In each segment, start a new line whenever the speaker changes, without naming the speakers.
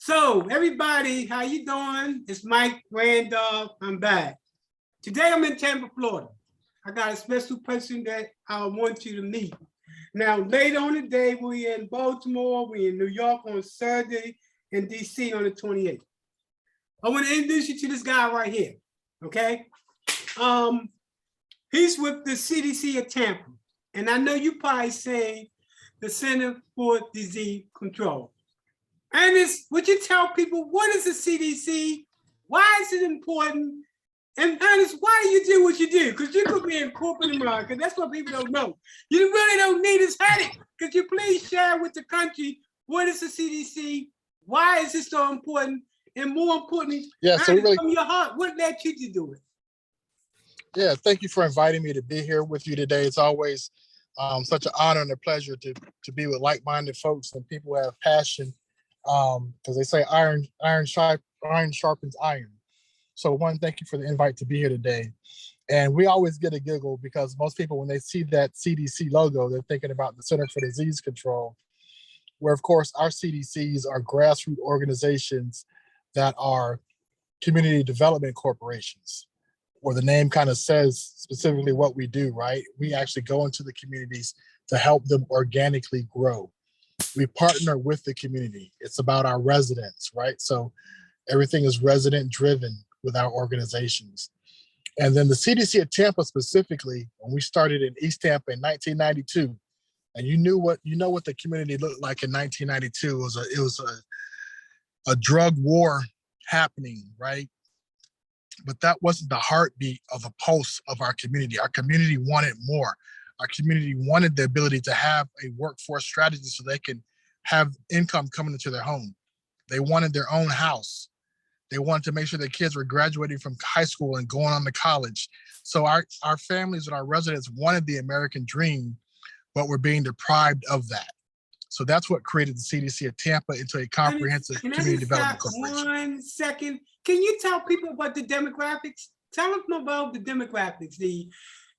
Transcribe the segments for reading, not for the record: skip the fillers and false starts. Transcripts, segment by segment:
So everybody, how you doing? It's Mike Randolph. I'm back. Today I'm in Tampa, Florida. I got a special person that I want you to meet. Now, later on the day, we're in Baltimore, we're in New York on Saturday, and DC on the 28th. I want to introduce you to this guy right here, okay? He's with the CDC of Tampa. And I know you probably say the Center for Disease Control. Ernest, would you tell people what is the CDC? Why is it important? And Ernest, why do you do what you do? Because you could be in corporate America. That's what people don't know. You really don't need this headache. Could you please share with the country what is the CDC? Why is it so important? And more importantly, Ernest, from your heart, what led you to do it?
Yeah, thank you for inviting me to be here with you today. It's always such an honor and a pleasure to be with like-minded folks and people who have passion. Because they say iron sharpens iron. So one, thank you for the invite to be here today. And we always get a giggle because most people, when they see that CDC logo, they're thinking about the Center for Disease Control, where of course our CDCs are grassroots organizations that are community development corporations, where the name kind of says specifically what we do, right? We actually go into the communities to help them organically grow. We partner with the community. It's about our residents, right? So everything is resident driven with our organizations. And then the CDC of Tampa specifically, when we started in East Tampa in 1992, and you know what the community looked like in 1992. It was a drug war happening, right? But that wasn't the heartbeat of the pulse of our community. Our community wanted more. Our community wanted the ability to have a workforce strategy so they can have income coming into their home. They wanted their own house. They wanted to make sure their kids were graduating from high school and going on to college. So our families and our residents wanted the American dream, but were being deprived of that. So that's what created the CDC of Tampa into a comprehensive community development corporation.
1 second. Can you tell people about the demographics? Tell them about the demographics, the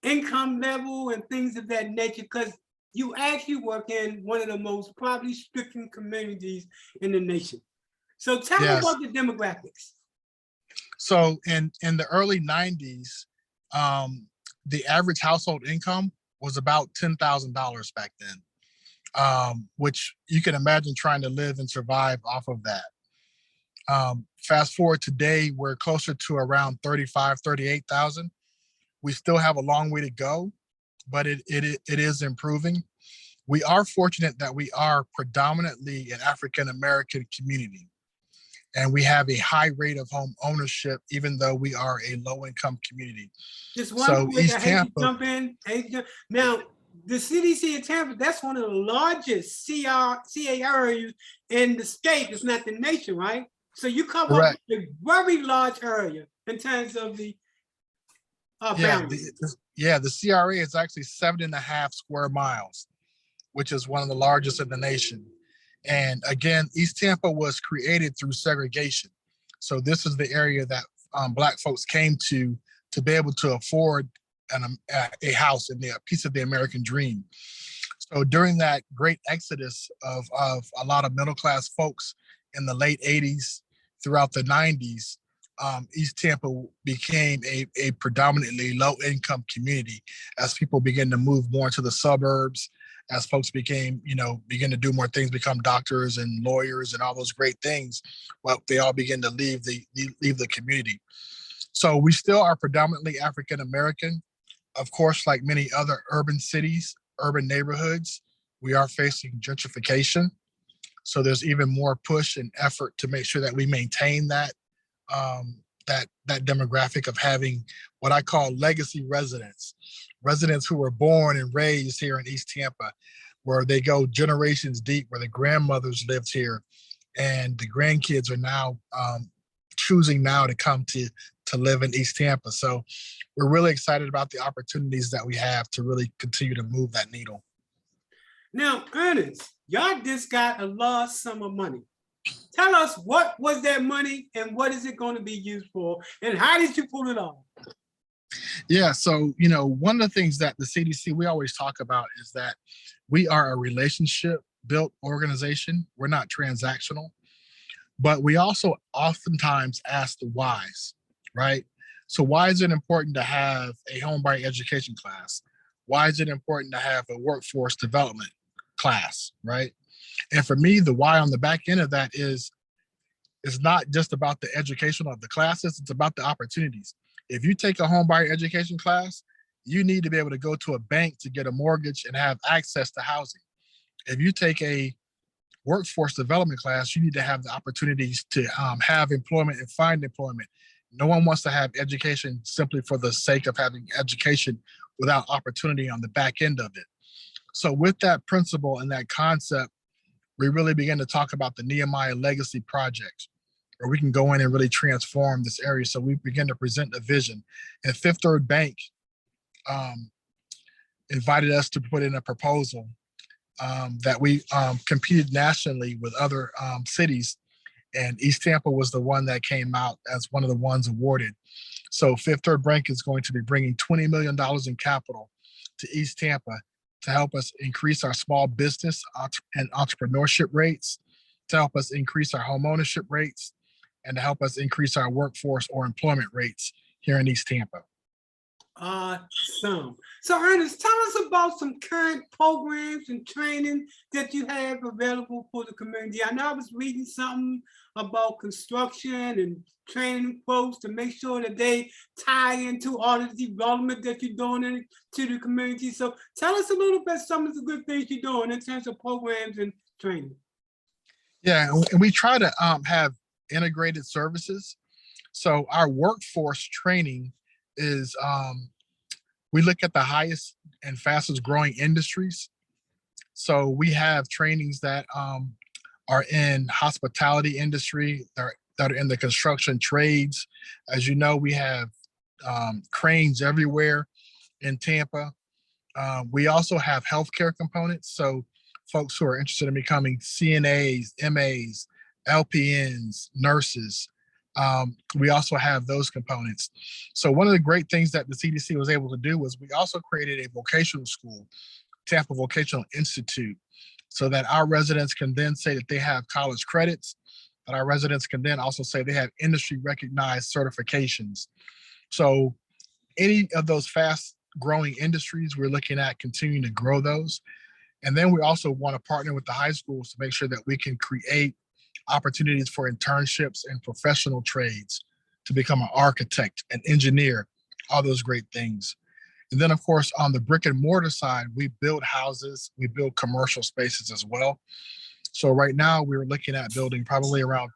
income level and things of that nature, because you actually work in one of the most poverty-stricken communities in the nation. So tell me about the demographics.
So in the early 90s, the average household income was about $10,000 back then, which you can imagine trying to live and survive off of that. Fast forward today, we're closer to around 35, 38,000. We still have a long way to go, but it is improving. We are fortunate that we are predominantly an African-American community, and we have a high rate of home ownership, even though we are a low-income community.
Just one quick, I hate to jump in. Now, the CDC of Tampa, that's one of the largest CA areas in the state, if not the nation, right? So you cover a very large area in terms of the boundaries.
The CRA is actually 7.5 square miles, which is one of the largest in the nation. And again, East Tampa was created through segregation. So this is the area that Black folks came to be able to afford a house and a piece of the American dream. So during that great exodus of a lot of middle-class folks in the late 80s, throughout the 90s, East Tampa became a predominantly low-income community as people began to move more into the suburbs, as folks begin to do more things, become doctors and lawyers and all those great things. Well, they all begin to leave the community. So we still are predominantly African-American. Of course, like many other urban cities, urban neighborhoods, we are facing gentrification. So there's even more push and effort to make sure that we maintain that demographic of having what I call legacy residents who were born and raised here in East Tampa, where they go generations deep, where the grandmothers lived here, and the grandkids are now choosing now to come to live in East Tampa. So we're really excited about the opportunities that we have to really continue to move that needle.
Now, Ernest, y'all just got a large sum of money. Tell us, what was that money and what is it going to be used for, and how did you pull it off?
Yeah, so, one of the things that the CDC, we always talk about is that we are a relationship built organization. We're not transactional. But we also oftentimes ask the whys, right? So why is it important to have a home buying education class? Why is it important to have a workforce development class, right? And for me, the why on the back end of that is not just about the education of the classes, it's about the opportunities. If you take a home buyer education class, you need to be able to go to a bank to get a mortgage and have access to housing. If you take a workforce development class, you need to have the opportunities to have employment and find employment. No one wants to have education simply for the sake of having education without opportunity on the back end of it. So with that principle and that concept, we really begin to talk about the Nehemiah Legacy Project, where we can go in and really transform this area. So we begin to present a vision. And Fifth Third Bank invited us to put in a proposal that we competed nationally with other cities. And East Tampa was the one that came out as one of the ones awarded. So Fifth Third Bank is going to be bringing $20 million in capital to East Tampa to help us increase our small business and entrepreneurship rates, to help us increase our home ownership rates, and to help us increase our workforce or employment rates here in East Tampa.
Awesome. So Ernest, tell us about some current programs and training that you have available for the community. I know I was reading something about construction and training folks to make sure that they tie into all of the development that you're doing to the community. So tell us a little bit some of the good things you're doing in terms of programs and training.
Yeah, and we try to have integrated services. So our workforce training is we look at the highest and fastest growing industries. So we have trainings that are in hospitality industry, that are in the construction trades. As you know, we have cranes everywhere in Tampa. We also have healthcare components. So folks who are interested in becoming CNAs, MAs, LPNs, nurses, we also have those components. So one of the great things that the CDC was able to do was we also created a vocational school, Tampa Vocational Institute, so that our residents can then say that they have college credits, that our residents can then also say they have industry recognized certifications. So any of those fast growing industries, we're looking at continuing to grow those. And then we also want to partner with the high schools to make sure that we can create opportunities for internships and professional trades to become an architect, an engineer, all those great things. And then, of course, on the brick and mortar side, we build houses, we build commercial spaces as well. So right now we're looking at building probably around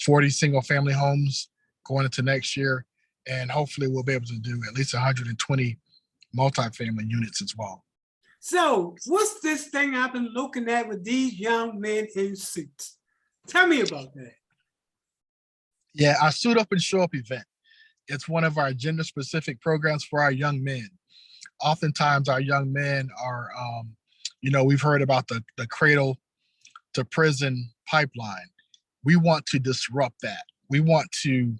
40 single family homes going into next year. And hopefully we'll be able to do at least 120 multifamily units as well.
So what's this thing I've been looking at with these young men in suits? Tell me about that.
Yeah, our Suit Up and Show Up event. It's one of our gender specific programs for our young men. Oftentimes our young men are, we've heard about the cradle to prison pipeline. We want to disrupt that. We want to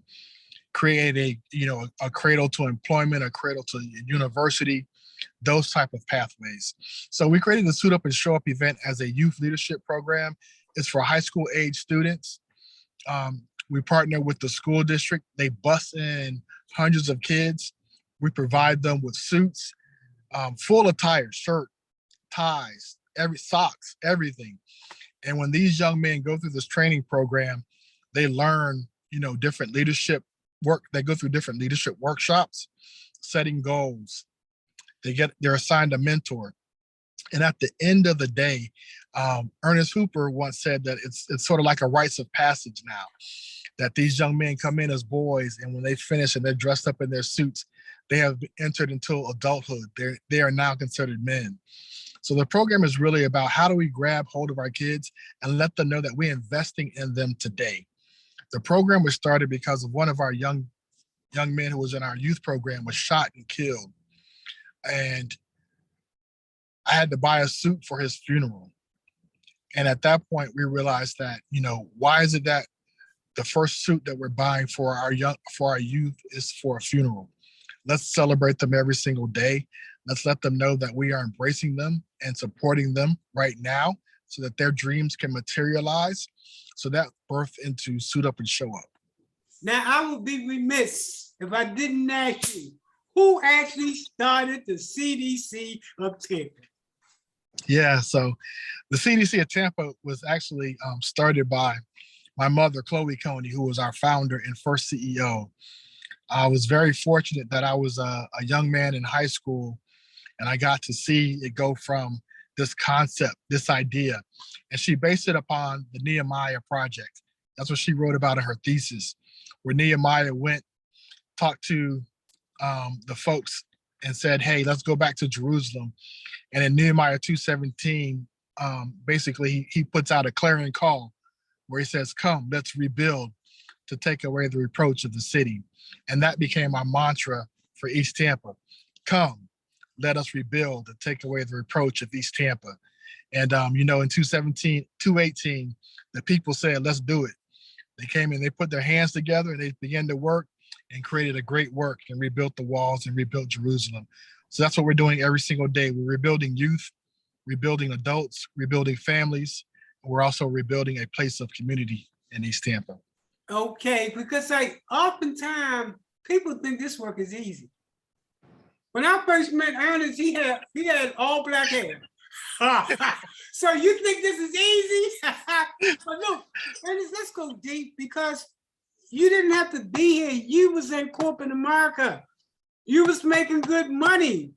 create a cradle to employment, a cradle to university, those type of pathways. So we created the Suit Up and Show Up event as a youth leadership program. It's for high school age students. We partner with the school district. They bus in hundreds of kids. We provide them with suits, full attire, shirt, ties, socks, everything. And when these young men go through this training program, they learn, different leadership work. They go through different leadership workshops, setting goals. They're assigned a mentor. And at the end of the day, Ernest Hooper once said that it's sort of like a rites of passage now, that these young men come in as boys, and when they finish and they're dressed up in their suits, they have entered into adulthood. They are now considered men. So the program is really about how do we grab hold of our kids and let them know that we're investing in them today. The program was started because of one of our young men who was in our youth program was shot and killed. And I had to buy a suit for his funeral. And at that point, we realized that, why is it that the first suit that we're buying for our youth is for a funeral? Let's celebrate them every single day. Let's let them know that we are embracing them and supporting them right now so that their dreams can materialize. So that birthed into Suit Up and Show Up.
Now, I would be remiss if I didn't ask you, who actually started the CDC of Tampa?
Yeah, so the CDC of Tampa was actually started by my mother, Chloe Coney, who was our founder and first CEO. I was very fortunate that I was a young man in high school, and I got to see it go from this concept, this idea. And she based it upon the Nehemiah Project. That's what she wrote about in her thesis, where Nehemiah went, talked to the folks and said, hey, let's go back to Jerusalem. And in Nehemiah 2:17, basically he puts out a clarion call where he says, come, let's rebuild to take away the reproach of the city. And that became our mantra for East Tampa. Come, let us rebuild to take away the reproach of East Tampa. And, in 2:18, the people said, let's do it. They came in, they put their hands together and they began to work and created a great work and rebuilt the walls and rebuilt Jerusalem. So that's what we're doing every single day. We're rebuilding youth, rebuilding adults, rebuilding families. We're also rebuilding a place of community in East Tampa.
Okay, because oftentimes people think this work is easy. When I first met Ernest, he had all black hair. So you think this is easy? But look, Ernest, let's go deep, because you didn't have to be here. You was in corporate America. You was making good money.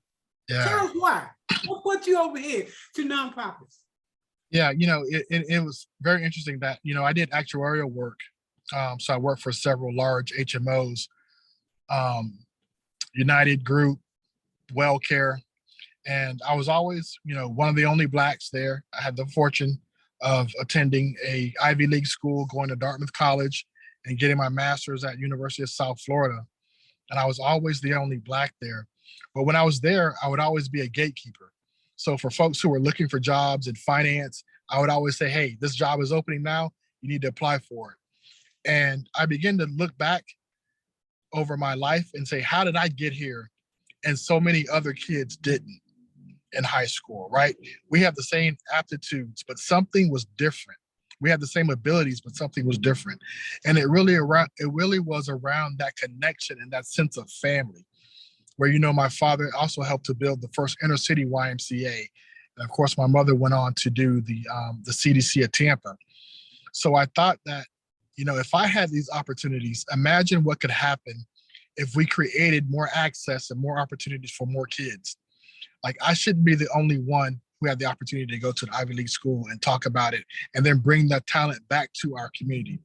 Yeah.
Tell us why. What put you over here to nonprofits?
Yeah, it was very interesting that, I did actuarial work. So I worked for several large HMOs, United Group, WellCare, and I was always, one of the only Blacks there. I had the fortune of attending a Ivy League school, going to Dartmouth College, and getting my master's at University of South Florida. And I was always the only Black there. But when I was there, I would always be a gatekeeper. So for folks who were looking for jobs in finance, I would always say, hey, this job is opening now. You need to apply for it. And I began to look back over my life and say, how did I get here? And so many other kids didn't in high school, right? We have the same aptitudes, but something was different. We had the same abilities, but something was different. And it really was around that connection and that sense of family, where, my father also helped to build the first inner city YMCA. And of course, my mother went on to do the CDC of Tampa. So I thought that, if I had these opportunities, imagine what could happen if we created more access and more opportunities for more kids. Like, I shouldn't be the only one who had the opportunity to go to an Ivy League school and talk about it and then bring that talent back to our community.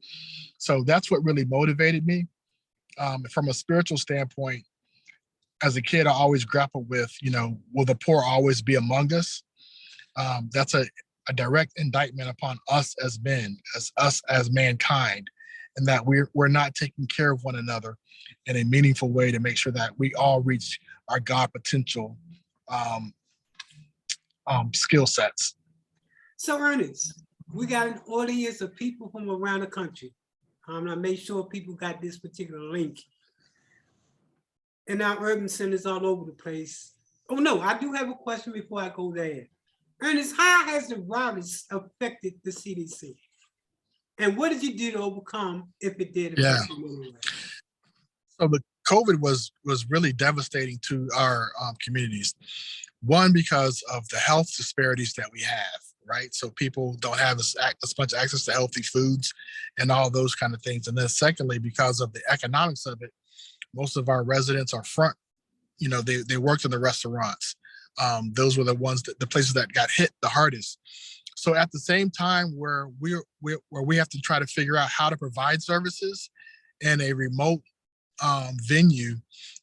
So that's what really motivated me. From a spiritual standpoint, as a kid, I always grappled with, will the poor always be among us? That's a direct indictment upon us as men, as mankind, and that we're not taking care of one another in a meaningful way to make sure that we all reach our God potential skill sets.
So Ernest, we got an audience of people from around the country. I made sure people got this particular link. And our urban centers all over the place. Oh no, I do have a question before I go there. Ernest, how has the virus affected the CDC? And what did you do to overcome, if it did affect you in any way?
So the COVID was really devastating to our communities. One, because of the health disparities that we have, right? So people don't have as much access to healthy foods and all those kind of things. And then secondly, because of the economics of it, most of our residents are front, they worked in the restaurants. Those were the places that got hit the hardest. So at the same time where we have to try to figure out how to provide services in a remote venue,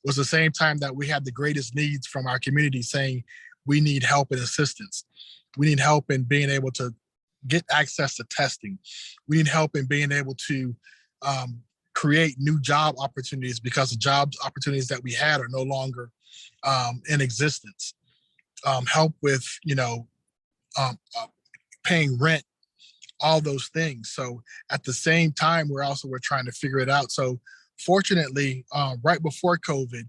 was the same time that we had the greatest needs from our community saying, we need help and assistance. We need help in being able to get access to testing. We need help in being able to create new job opportunities, because the job opportunities that we had are no longer in existence. Help with, paying rent, all those things. So at the same time, we're trying to figure it out. So fortunately, right before COVID,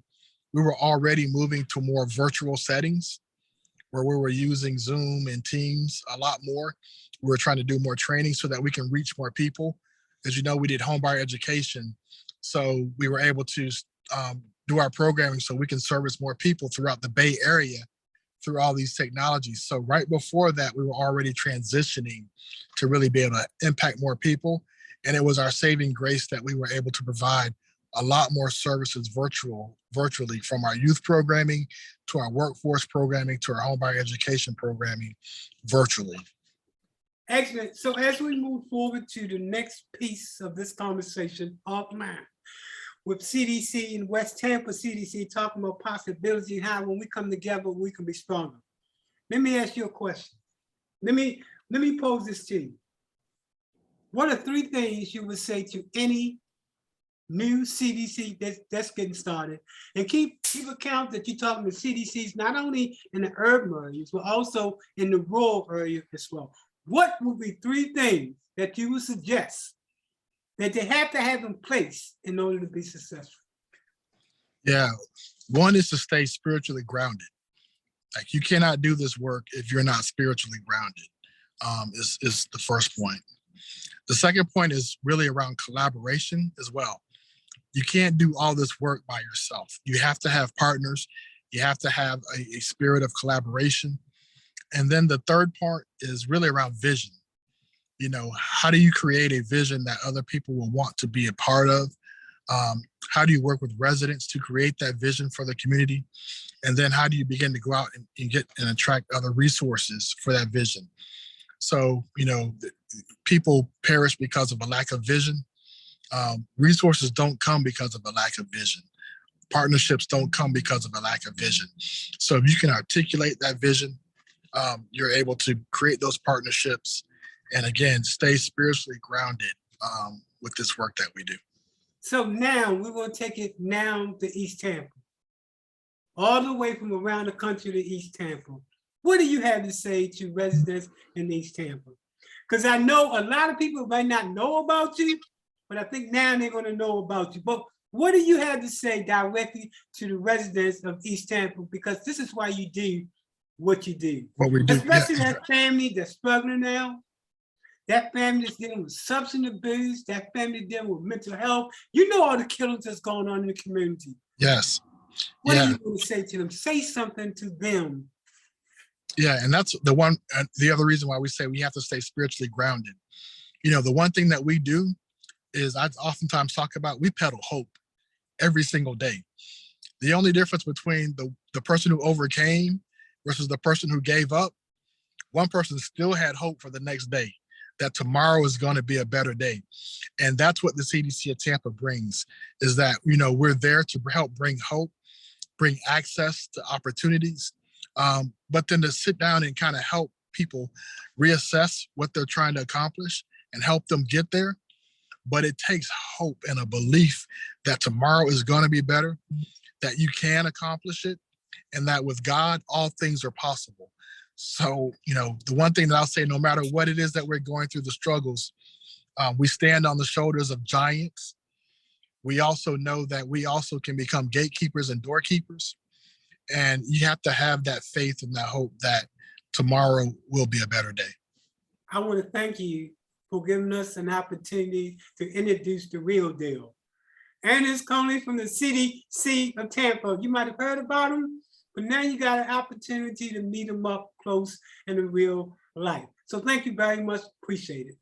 we were already moving to more virtual settings. where we were using Zoom and Teams a lot more. We were trying to do more training so that we can reach more people. As you know, we did home buyer education. So we were able to do our programming so we can service more people throughout the Bay Area through all these technologies. So right before that, we were already transitioning to really be able to impact more people. And it was our saving grace that we were able to provide a lot more services virtually, from our youth programming to our workforce programming to our home buyer education programming virtually.
Excellent. So as we move forward to the next piece of this conversation offline with CDC in West Tampa, CDC talking about possibility and how when we come together, we can be stronger. Let me ask you a question. Let me pose this to you. What are 3 things you would say to any new CDC that's getting started? And keep account that you're talking to CDCs not only in the urban areas, but also in the rural area as well. What would be 3 things that you would suggest that they have to have in place in order to be successful?
Yeah, one is to stay spiritually grounded. Like, you cannot do this work if you're not spiritually grounded. Is the first point. The second point is really around collaboration as well. You can't do all this work by yourself. You have to have partners. You have to have a spirit of collaboration. And then the third part is really around vision. You know, how do you create a vision that other people will want to be a part of? How do you work with residents to create that vision for the community? And then how do you begin to go out and get and attract other resources for that vision? So, you know, people perish because of a lack of vision. Resources don't come because of a lack of vision. Partnerships don't come because of a lack of vision. So if you can articulate that vision, you're able to create those partnerships and, again, stay spiritually grounded with this work that we do.
So now we're going to take it now to East Tampa, all the way from around the country to East Tampa. What do you have to say to residents in East Tampa? Because I know a lot of people might not know about you, but I think now they're going to know about you. But what do you have to say directly to the residents of East Tampa? Because this is why you do what you do.
What we do,
especially that family that's struggling now, that family that's dealing with substance abuse, that family dealing with mental health. You know all the killings that's going on in the community.
Yes.
What are you going to say to them? Say something to them.
Yeah, and that's the other reason why we say we have to stay spiritually grounded. You know, the one thing that we do is I oftentimes talk about, we peddle hope every single day. The only difference between the person who overcame versus the person who gave up, one person still had hope for the next day, that tomorrow is going to be a better day. And that's what the CDC of Tampa brings, is that, you know, we're there to help bring hope, bring access to opportunities, but then to sit down and kind of help people reassess what they're trying to accomplish and help them get there. But it takes hope and a belief that tomorrow is going to be better, that you can accomplish it, and that with God, all things are possible. So, you know, the one thing that I'll say, no matter what it is that we're going through, the struggles, we stand on the shoulders of giants. We also know that we also can become gatekeepers and doorkeepers. And you have to have that faith and that hope that tomorrow will be a better day.
I want to thank you for giving us an opportunity to introduce the real deal. Ernest Conley from the CDC of Tampa. You might have heard about him, but now you got an opportunity to meet him up close in the real life. So thank you very much. Appreciate it.